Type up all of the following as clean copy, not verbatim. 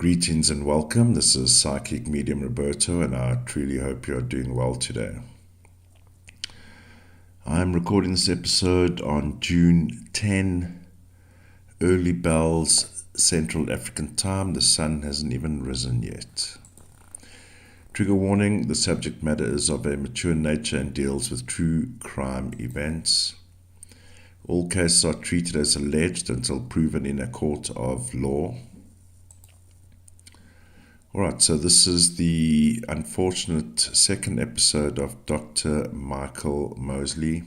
Greetings and welcome. This is Psychic Medium Roberto, and I truly hope you are doing well today. I'm recording this episode on June 10, early bells, Central African time. The sun hasn't even risen yet. Trigger warning, the subject matter is of a mature nature and deals with true crime events. All cases are treated as alleged until proven in a court of law. Alright, so this is the unfortunate second episode of Dr. Michael Mosley,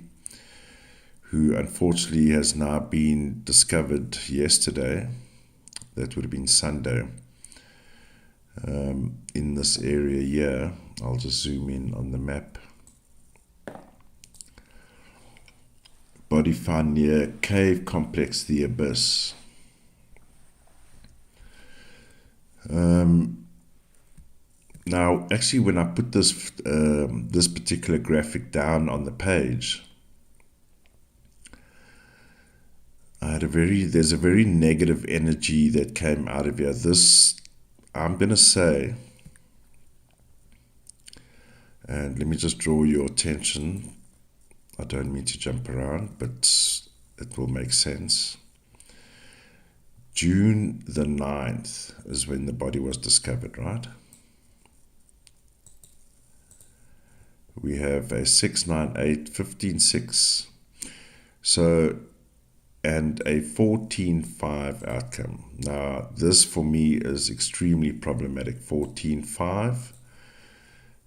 who unfortunately has now been discovered yesterday, that would have been Sunday, in this area here. I'll just zoom in on the map. Body found near Cave Complex, The Abyss. Now, actually, when I put this this particular graphic down on the page, there's a very negative energy that came out of here. This, I'm going to say, and let me just draw your attention. I don't mean to jump around, but it will make sense. June the 9th is when the body was discovered, right? We have a 698, 15-6, so, and a 14-5 outcome. Now, this for me is extremely problematic. 14-5,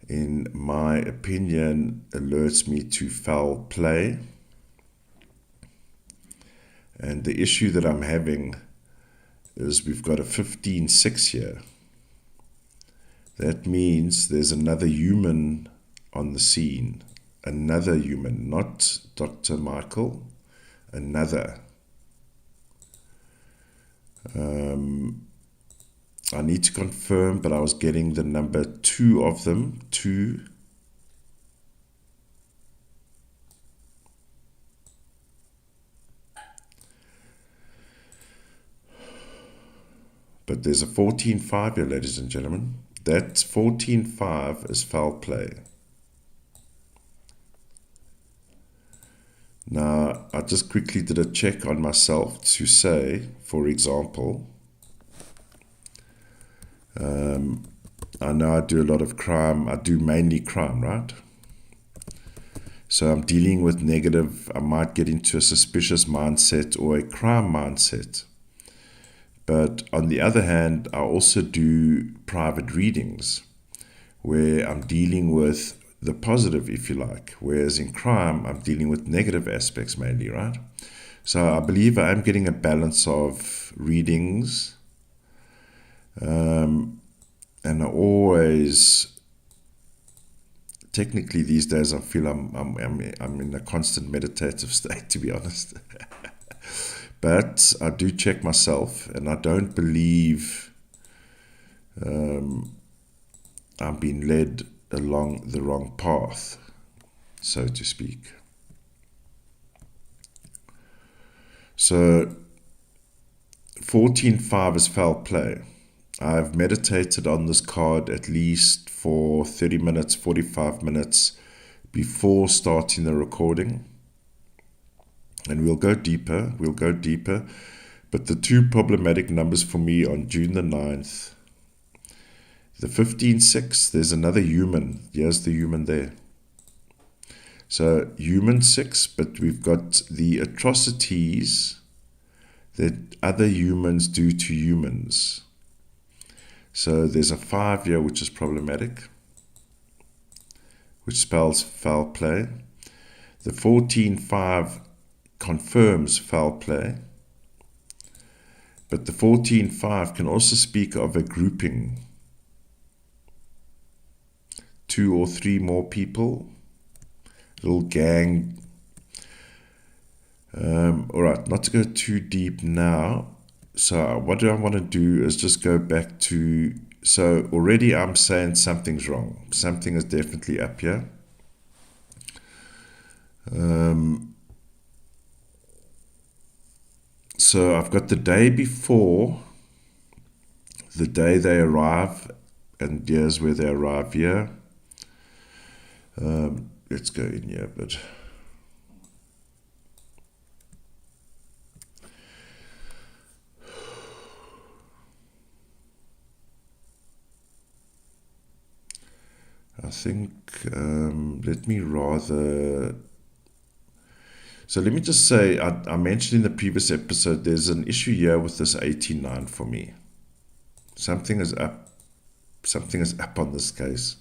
in my opinion, alerts me to foul play. And the issue that I'm having is we've got a 15-6 here. That means there's another human on the scene, another human, not Dr. Michael, another. I need to confirm, but I was getting the number 2 of them, 2. But there's a 14-5 here, ladies and gentlemen. That 14-5 is foul play. Now, I just quickly did a check on myself to say, for example, I know I do a lot of crime. I do mainly crime, right? So I'm dealing with negative. I might get into a suspicious mindset or a crime mindset. But on the other hand, I also do private readings where I'm dealing with the positive, if you like, whereas in crime, I'm dealing with negative aspects mainly, right? So I believe I'm getting a balance of readings, and I always, technically these days, I feel I'm in a constant meditative state, to be honest. But I do check myself, and I don't believe I'm being led along the wrong path, so to speak. So 14-5 is foul play. I've meditated on this card at least for 30 minutes, 45 minutes before starting the recording. And we'll go deeper. But the two problematic numbers for me on June the 9th, the 15-6, there's another human. Here's the human there. So human 6, but we've got the atrocities that other humans do to humans. So there's a 5 here, which is problematic, which spells foul play. The 14-5 confirms foul play. But the 14-5 can also speak of a grouping. 2 or 3 more people, little gang. All right, not to go too deep now. So what do I want to do is just go back to, so already I'm saying something's wrong. Something is definitely up here. So I've got the day before the day they arrive, and here's where they arrive here. Let's go in here, but I think let me rather. So let me just say, I mentioned in the previous episode, there's an issue here with this 89 for me. Something is up. Something is up on this case.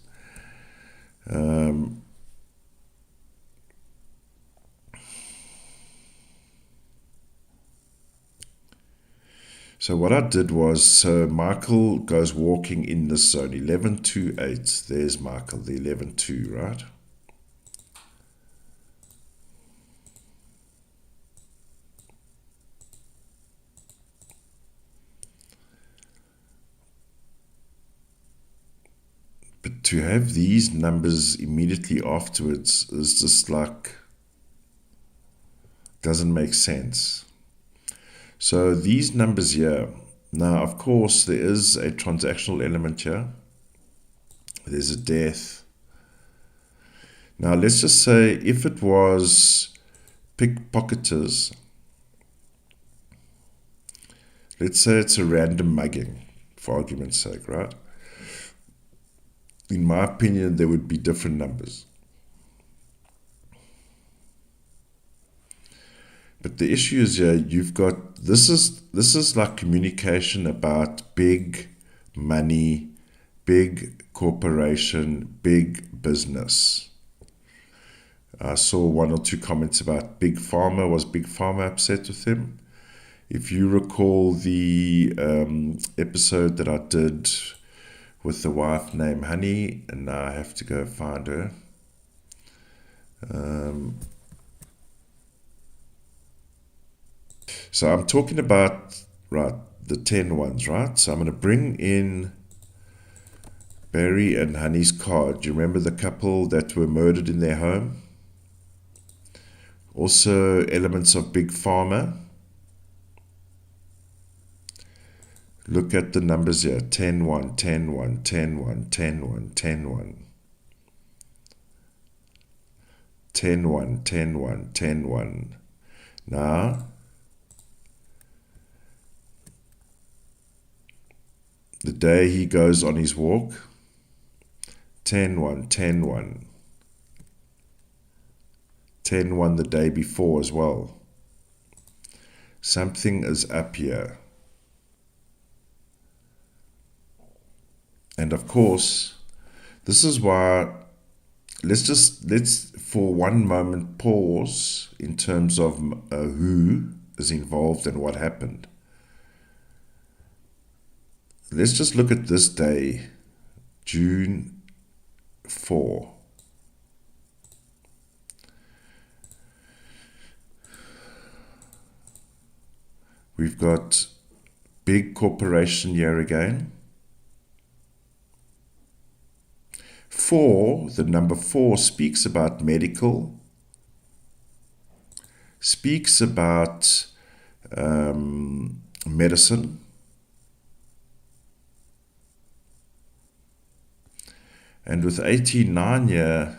So what I did was, so Michael goes walking in this zone, 1128. There's Michael, the 112, right? But to have these numbers immediately afterwards is just like, doesn't make sense. So these numbers here, now of course there is a transactional element here. There's a death. Now let's just say if it was pickpocketers, let's say it's a random mugging, for argument's sake, right? In my opinion, there would be different numbers. But the issue is here, you've got, this is like communication about big money, big corporation, big business. I saw one or two comments about Big Pharma. Was Big Pharma upset with him? If you recall the episode that I did with the wife named Honey, and now I have to go find her. So I'm talking about, right, the 10 ones, right? So I'm going to bring in Barry and Honey's card. Do you remember the couple that were murdered in their home? Also elements of Big Pharma. Look at the numbers here, 10, 1, 10, 1, 10, 1, 10, 1, 10, 1. 10, 1, 10, 1, 10, 1. Now, the day he goes on his walk, 10, 1, 10, 1. 10, 1 the day before as well. Something is up here. And of course, this is why, let's for one moment pause in terms of who is involved and what happened. Let's just look at this day, June 4. We've got big corporation here again. 4, the number 4 speaks about medical, speaks about medicine, and with 89 here,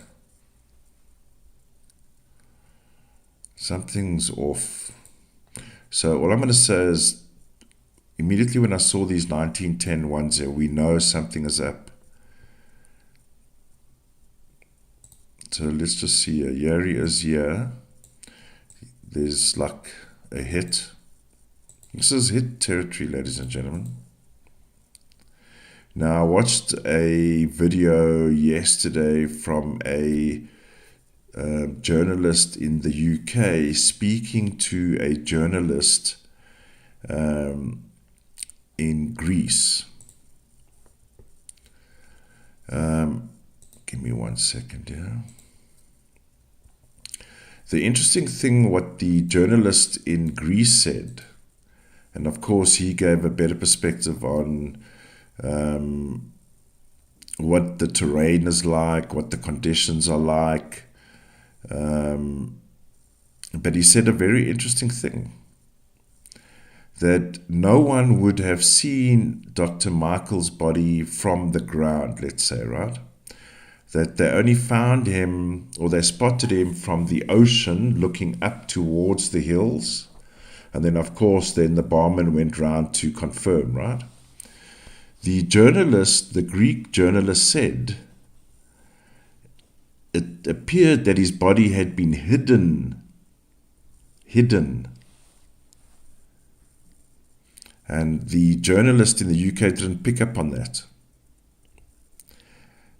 something's off. So all I'm going to say is, immediately when I saw these 1910 ones here, we know something is up. So let's just see here. Here he is here. There's like a hit. This is hit territory, ladies and gentlemen. Now, I watched a video yesterday from a journalist in the UK speaking to a journalist in Greece. Give me 1 second here. The interesting thing what the journalist in Greece said, and of course he gave a better perspective on what the terrain is like, what the conditions are like, but he said a very interesting thing, that no one would have seen Dr. Michael's body from the ground, let's say, right? That they only found him, or they spotted him from the ocean looking up towards the hills. And then, of course, then the barman went round to confirm, right? The journalist, the Greek journalist, said it appeared that his body had been hidden. And the journalist in the UK didn't pick up on that.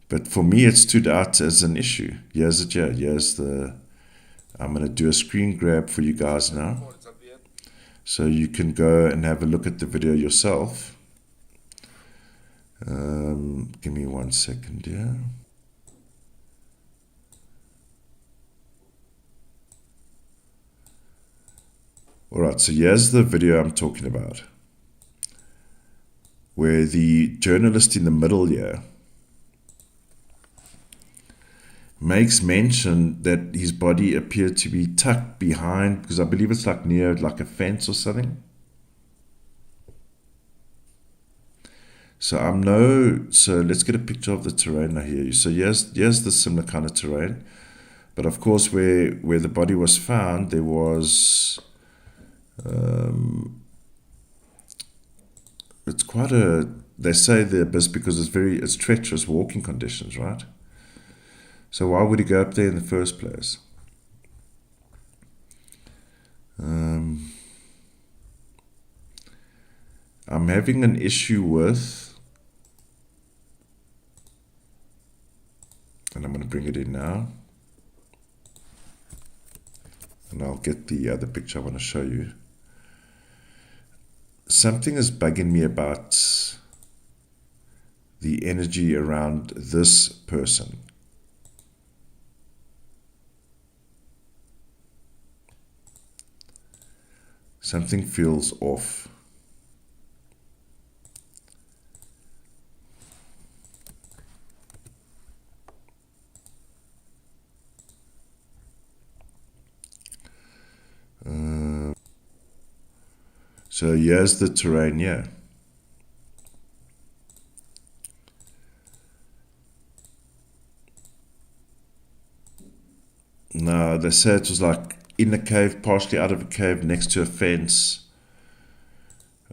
But for me, it stood out as an issue. Here's it here. Here's the... I'm going to do a screen grab for you guys now, so you can go and have a look at the video yourself. Give me 1 second here. Alright, so here's the video I'm talking about, where the journalist in the middle here makes mention that his body appeared to be tucked behind, because I believe it's like near like a fence or something. So let's get a picture of the terrain I hear you. So here's the similar kind of terrain. But of course where the body was found, there was it's quite they say the abyss because it's treacherous walking conditions, right? So why would he go up there in the first place? I'm having an issue with, and I'm going to bring it in now, and I'll get the other picture I want to show you. Something is bugging me about the energy around this person. Something feels off. So here's the terrain here. Now, they say it was like in a cave, partially out of a cave, next to a fence.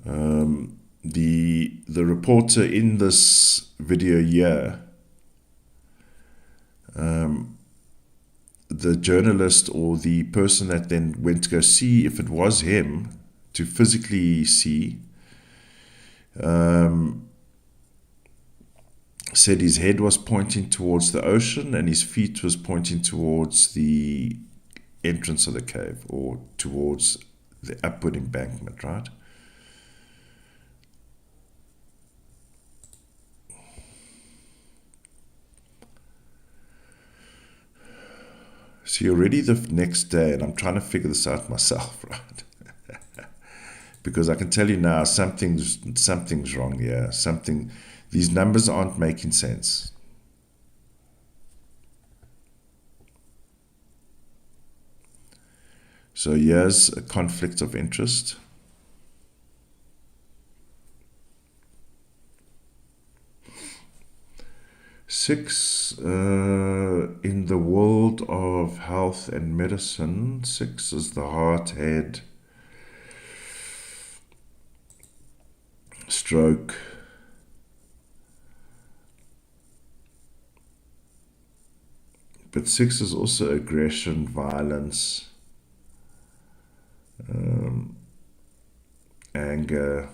The reporter in this video here, the journalist or the person that then went to go see if it was him, to physically see, said his head was pointing towards the ocean and his feet was pointing towards the entrance of the cave, or towards the upward embankment, right? See, already the next day, and I'm trying to figure this out myself, right? Because I can tell you now, something's wrong here. These numbers aren't making sense. So here's a conflict of interest. Six, in the world of health and medicine, 6 is the heart, head, stroke, but 6 is also aggression, violence, anger,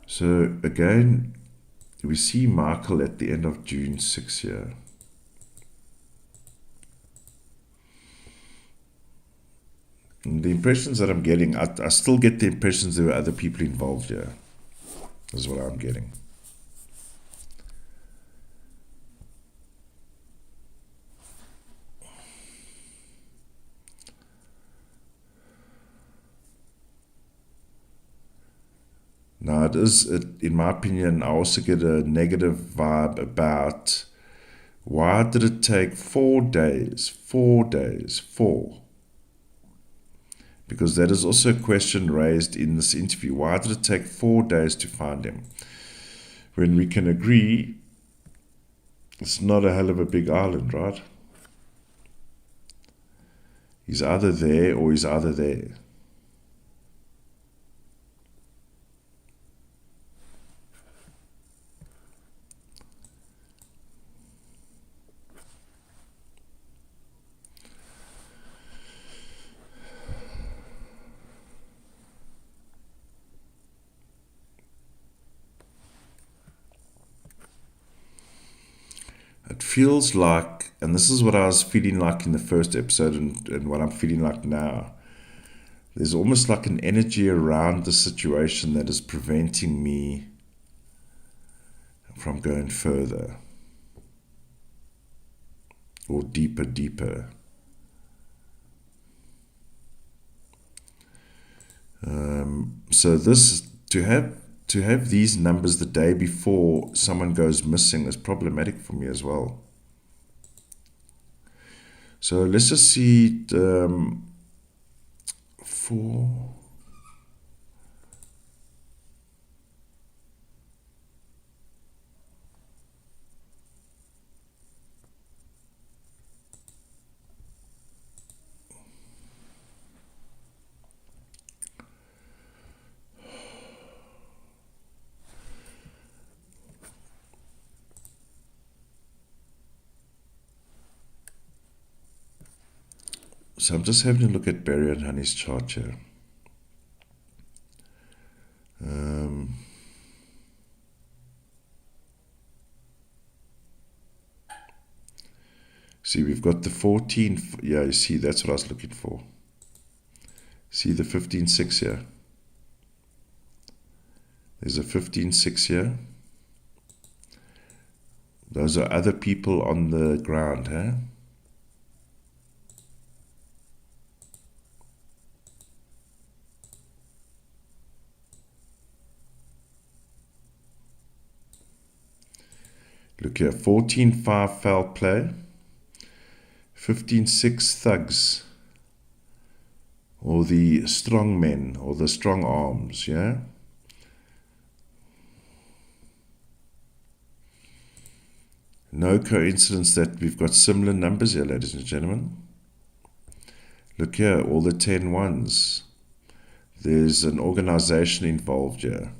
so again, we see Michael at the end of June 6 here. And the impressions that I'm getting, I still get the impressions there were other people involved here. Is what I'm getting. Now, Now, in my opinion, I also get a negative vibe about why did it take 4 days? 4 days, 4. Because that is also a question raised in this interview. Why did it take 4 days to find him? When we can agree, it's not a hell of a big island, right? He's either there or he's either there. It feels like, and this is what I was feeling like in the first episode and what I'm feeling like now, there's almost like an energy around the situation that is preventing me from going further or deeper. So this, to have these numbers the day before someone goes missing is problematic for me as well. So let's just see 4. So I'm just having a look at Barry and Honey's chart here. See, we've got the 14. Yeah, you see, that's what I was looking for. See the 15-6 here. There's a 15-6 here. Those are other people on the ground, huh? Look here, 14-5 foul play, 15-6 thugs, or the strong men, or the strong arms, yeah? No coincidence that we've got similar numbers here, ladies and gentlemen. Look here, all the 10 ones. There's an organization involved here.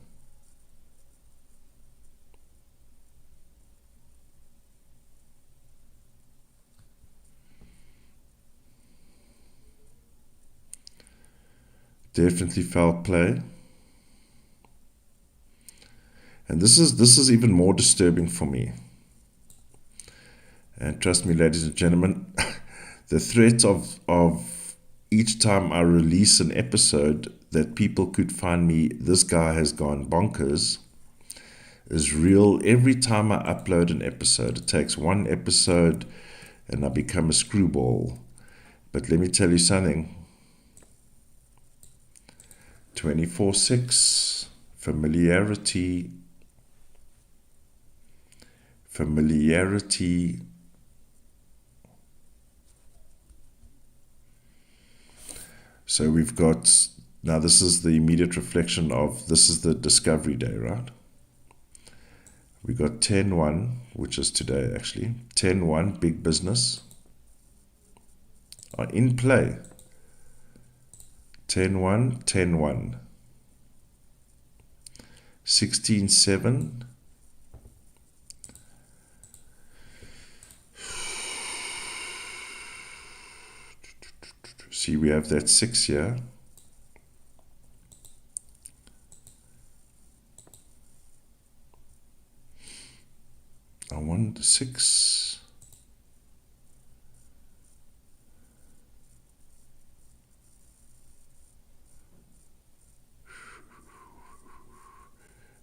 Definitely foul play. And this is even more disturbing for me. And trust me, ladies and gentlemen, the threat of each time I release an episode that people could find me, this guy has gone bonkers, is real. Every time I upload an episode, it takes one episode and I become a screwball. But let me tell you something. 24-6, familiarity. So we've got, now this is the immediate reflection of, this is the discovery day, right? We got 10-1, which is today actually. 10-1, big business. Are in play. 10-1, 10-1. 16-7. See, we have that 6 here. I want 6.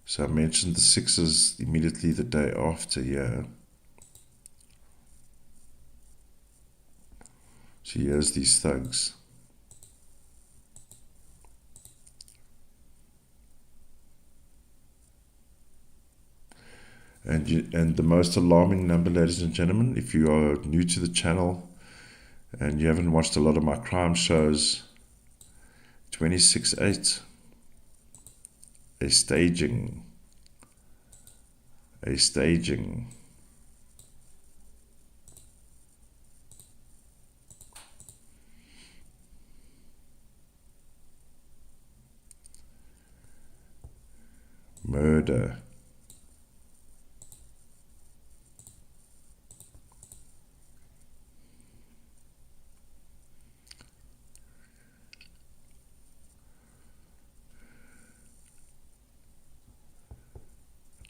So I mentioned the 6s immediately the day after, yeah. So here's these thugs. And the most alarming number, ladies and gentlemen, if you are new to the channel and you haven't watched a lot of my crime shows, 26/8, a staging, a staging. Murder.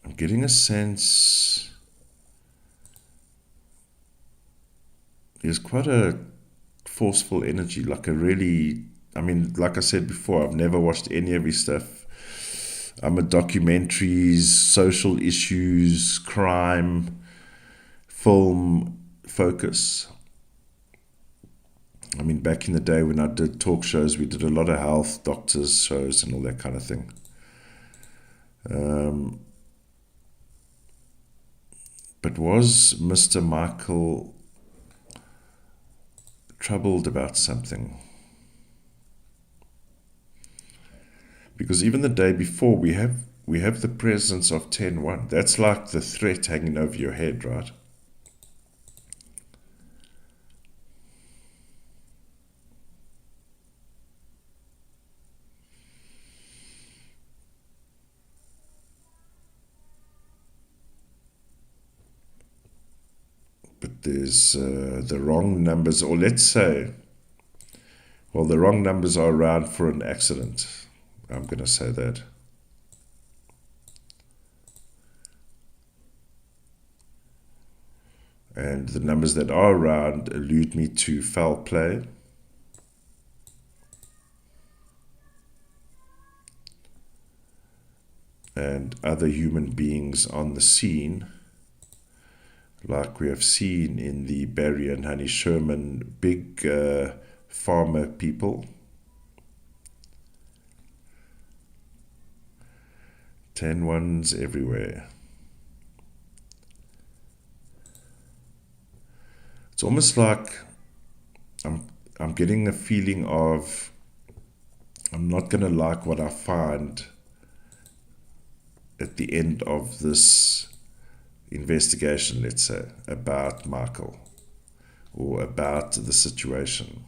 I'm getting a sense there's quite a forceful energy, like a really, I mean, like I said before, I've never watched any of his stuff. I'm a documentaries, social issues, crime, film focus. I mean, back in the day when I did talk shows, we did a lot of health, doctors shows and all that kind of thing. But was Mr. Michael troubled about something? Because even the day before, we have the presence of 10-1. That's like the threat hanging over your head, right? But there's the wrong numbers, or let's say, well, the wrong numbers are around for an accident. I'm going to say that. And the numbers that are around allude me to foul play. And other human beings on the scene, like we have seen in the Barry and Honey Sherman big farmer people. 10-1s everywhere. It's almost like I'm getting a feeling of I'm not going to like what I find at the end of this investigation, let's say, about Michael or about the situation.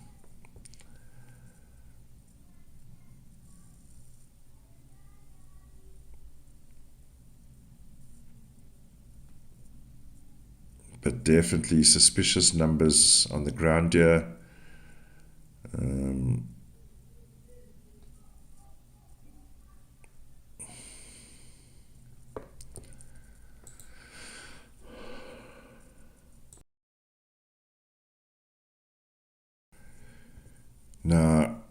But definitely suspicious numbers on the ground here. Now,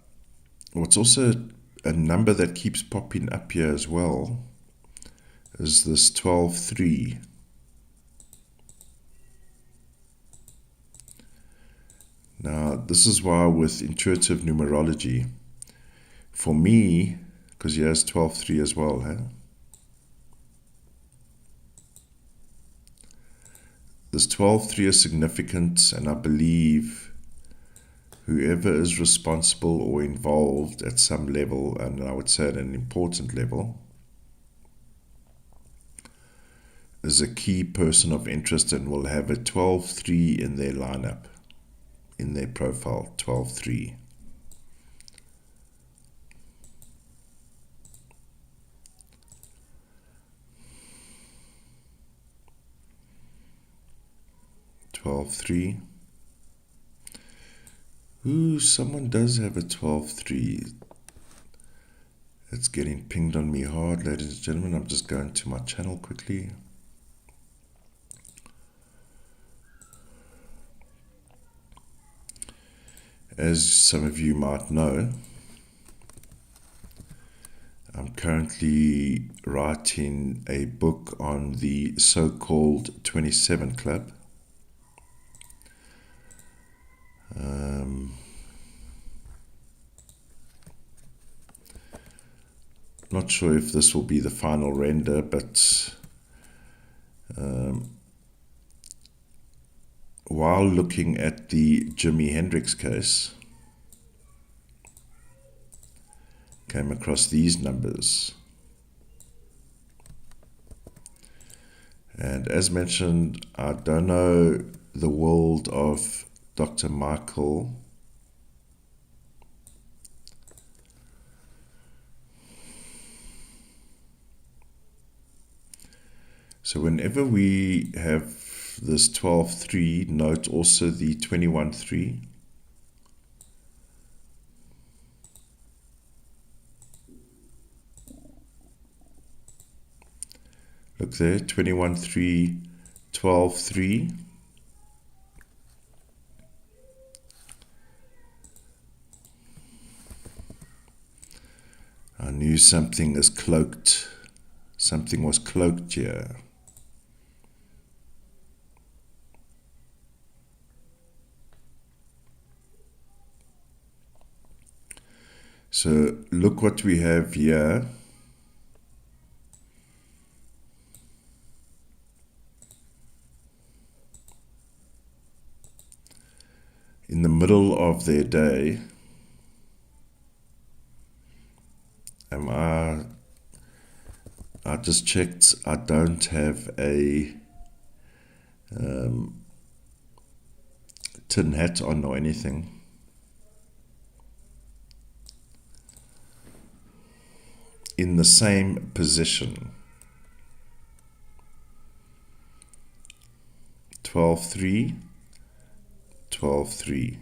what's also a number that keeps popping up here as well is this 12-3. Now, this is why with intuitive numerology, for me, because he has 12-3 as well, huh? This 12-3 is significant, and I believe whoever is responsible or involved at some level, and I would say at an important level, is a key person of interest and will have a 12-3 in their lineup, in their profile, 12-3. Ooh, someone does have a 12-3. It's getting pinged on me hard, ladies and gentlemen. I'm just going to my channel quickly. As some of you might know, I'm currently writing a book on the so-called 27 Club. Not sure if this will be the final render, but while looking at the Jimi Hendrix case, came across these numbers. And as mentioned, I don't know the world of Dr. Michael. So whenever we have this 12-3, note also the 21-3. Look there, 21-3, 12-3. I knew something is cloaked. Something was cloaked here. So look what we have here. In the middle of their day, I just checked, I don't have a tin hat on or anything. In the same position. 12-3, 12-3.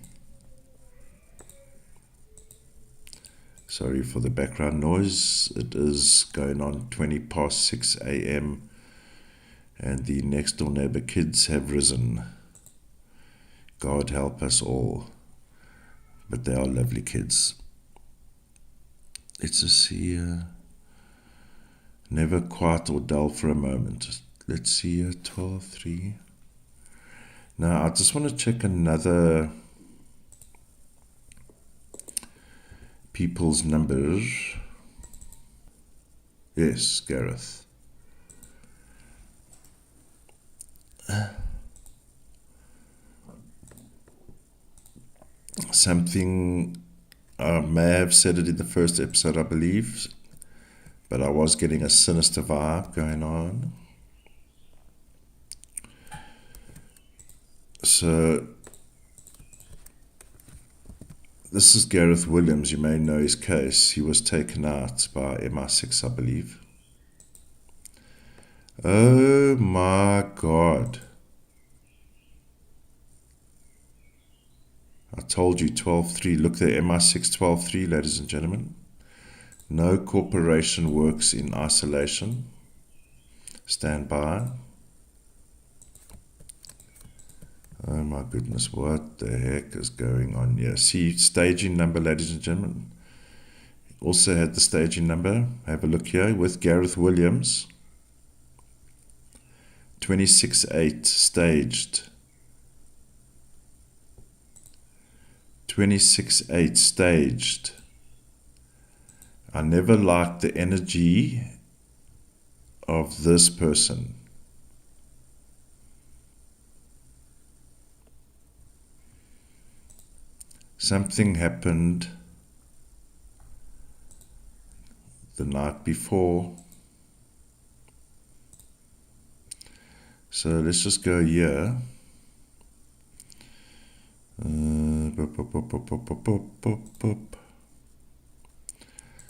Sorry for the background noise. It is going on 6 a.m. and the next door neighbor kids have risen. God help us all. But they are lovely kids. Let's just see. Never quiet or dull for a moment. Let's see here, 12-3. Now, I just want to check another people's numbers. Yes, Gareth. Something, I may have said it in the first episode, I believe, but I was getting a sinister vibe going on. So, this is Gareth Williams. You may know his case. He was taken out by MI6, I believe. Oh my God. I told you, 12-3. Look there, MI6 12-3, ladies and gentlemen. No corporation works in isolation. Stand by. Oh my goodness, what the heck is going on here? See, staging number, ladies and gentlemen. Also had the staging number. Have a look here with Gareth Williams. 26-8 staged. 26-8 staged. I never liked the energy of this person. Something happened the night before. So let's just go here.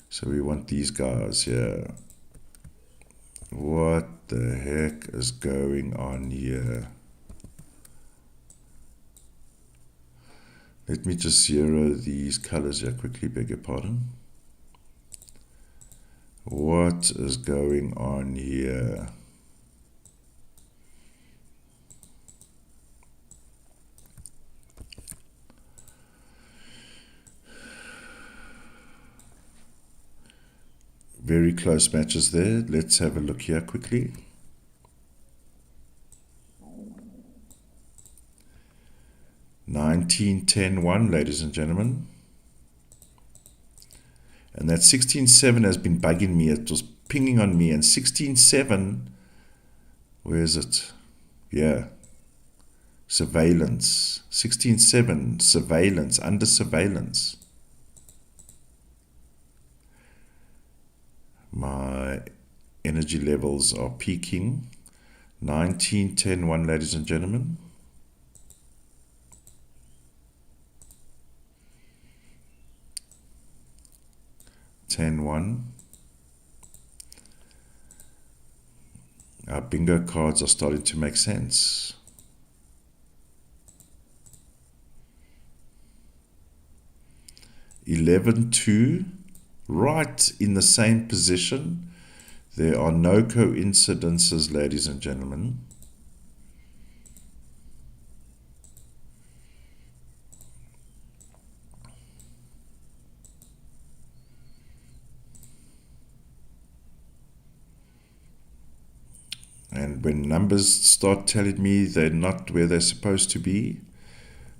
So we want these guys here. What the heck is going on here? Let me just zero these colors here quickly, beg your pardon. What is going on here? Very close matches there. Let's have a look here quickly. (19-10-1), ladies and gentlemen. And that 16-7 has been bugging me. It was pinging on me. And 16-7 Where is it? Yeah. Surveillance. 16-7. Surveillance. Under surveillance. My energy levels are peaking. 19-10-1, ladies and gentlemen. 10-1. Our bingo cards are starting to make sense. 11-2, right in the same position. There are no coincidences, ladies and gentlemen. And when numbers start telling me they're not where they're supposed to be,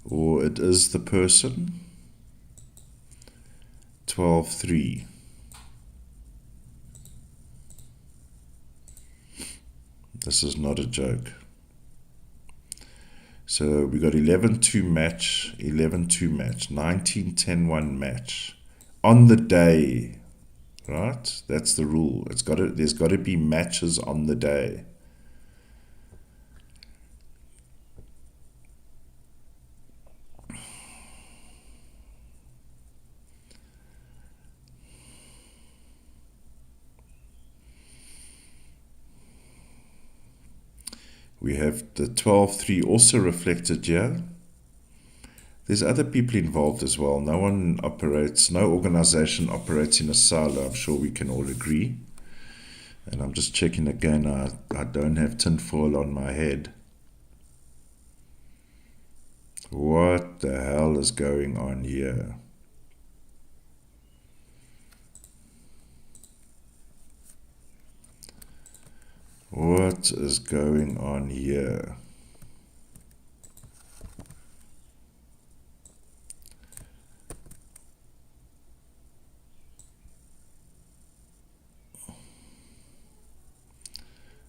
or it is the person, 12-3. This is not a joke. So we got 11-2 match, 11-2 match, 19-10-1 match on the day, right? That's the rule. There's got to be matches on the day. We have the 12-3 also reflected here. There's other people involved as well. No organization operates in a silo. I'm sure we can all agree. And I'm just checking again. I don't have tinfoil on my head. What the hell is going on here? What is going on here?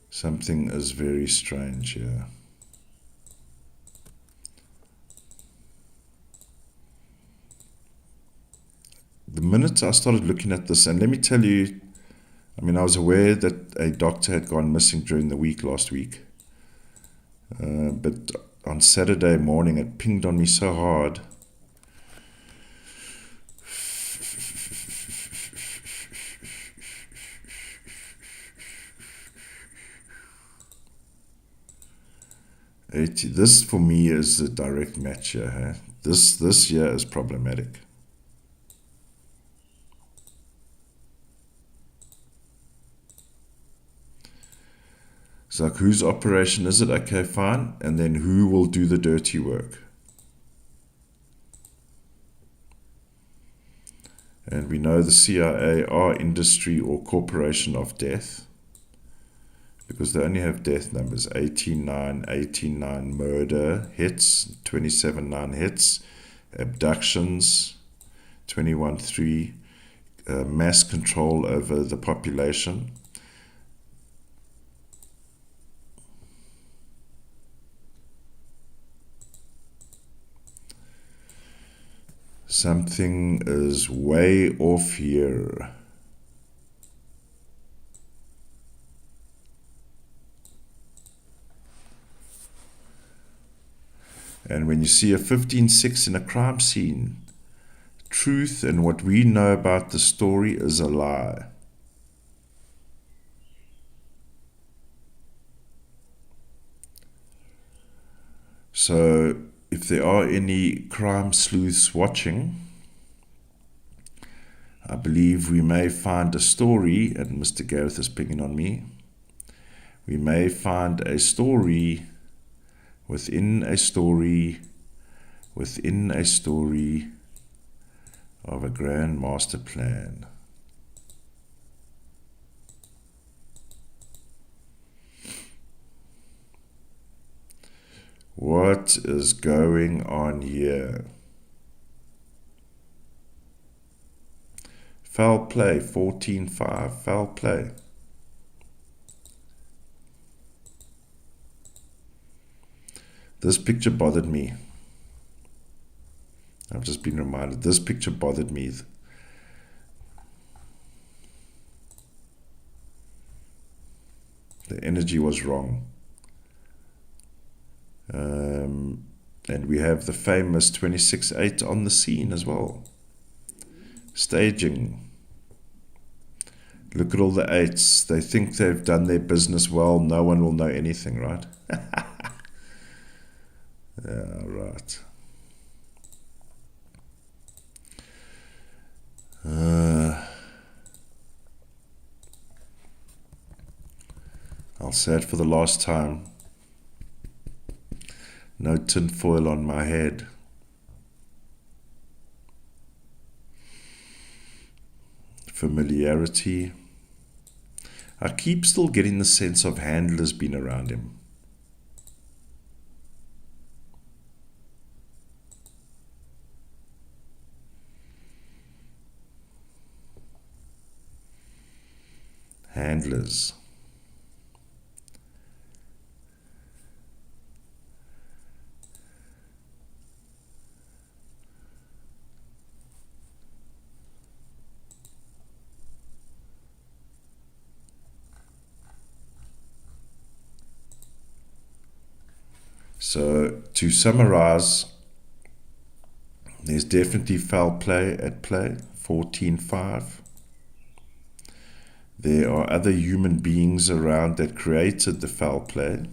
Something is very strange here. The minute I started looking at this, and let me tell you, I was aware that a doctor had gone missing during the week last week. But on Saturday morning, it pinged on me so hard. This for me is a direct match here. Huh? This here is problematic. It's like, whose operation is it? Okay, fine. And then who will do the dirty work? And we know the CIA are industry or corporation of death, because they only have death numbers: 18-9, 18-9 murder hits, 27-9 hits, abductions, 21-3, mass control over the population. Something is way off here. And when you see a 15-6 in a crime scene, truth and what we know about the story is a lie. So if there are any crime sleuths watching, I believe we may find a story, and Mr. Gareth is picking on me, we may find a story within a story within a story of a grand master plan. What is going on here? Foul play, 14-5, foul play. This picture bothered me. I've just been reminded, this picture bothered me. The energy was wrong. And we have the famous 26/8 on the scene as well. Staging. Look at all the 8s. They think they've done their business well. No one will know anything, right? Yeah, right. I'll say it for the last time. No tin foil on my head. Familiarity. I keep still getting the sense of handlers being around him. Handlers. So, to summarize, there's definitely foul play at play, 14-5. There are other human beings around that created the foul play.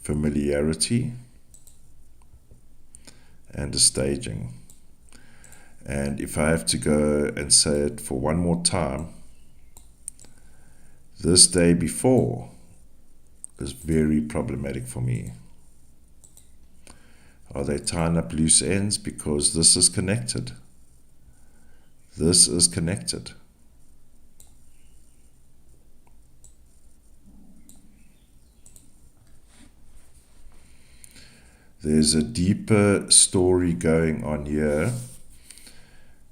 Familiarity and a staging. And if I have to go and say it for one more time, this day before is very problematic for me. Are they tying up loose ends? Because this is connected. This is connected. There's a deeper story going on here.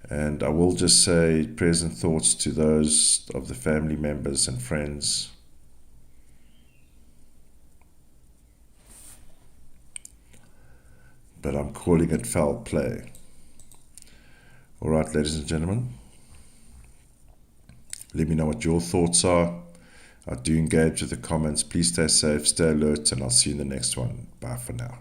And I will just say present thoughts to those of the family members and friends. But I'm calling it foul play. All right, ladies and gentlemen. Let me know what your thoughts are. I do engage with the comments. Please stay safe, stay alert, and I'll see you in the next one. Bye for now.